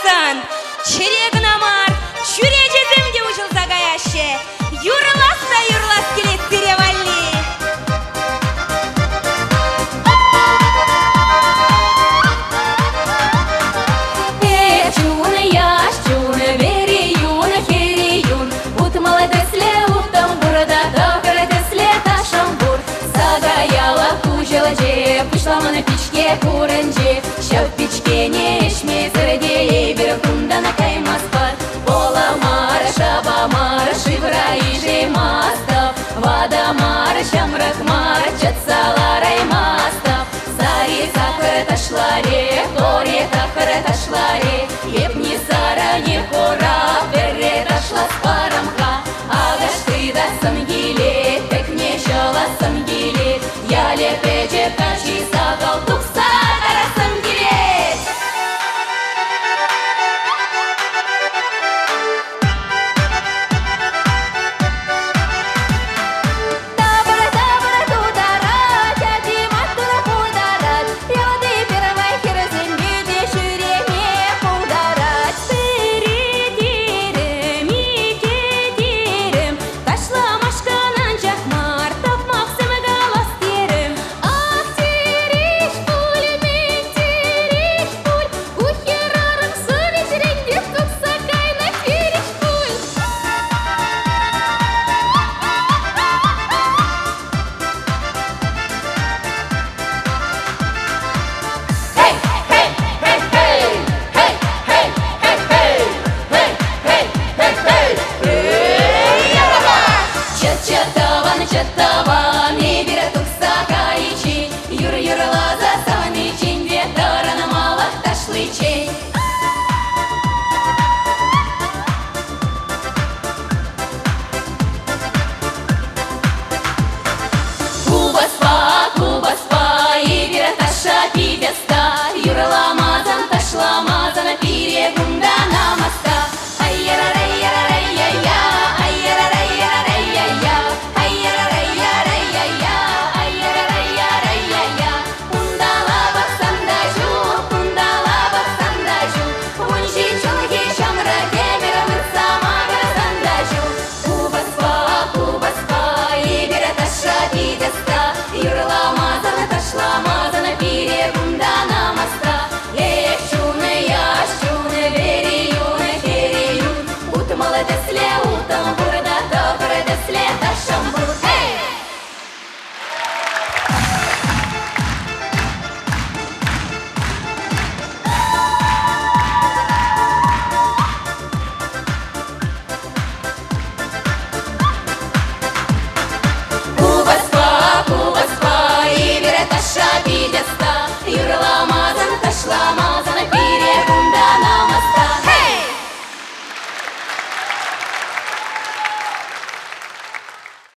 Асан, черегна мар, чүре жеземде ұжылса қаяшы, юрлас келет Перевали. Пішла на пічке куренджі, що в пічке не шмізерді, біркунда на каймаспад, пола мара, шаба мара, шивра і жимастав, вада мара, шамрак мара, чатсала раймастав, сари захара ташлари, горе тахара ташлари, епни сара не хора.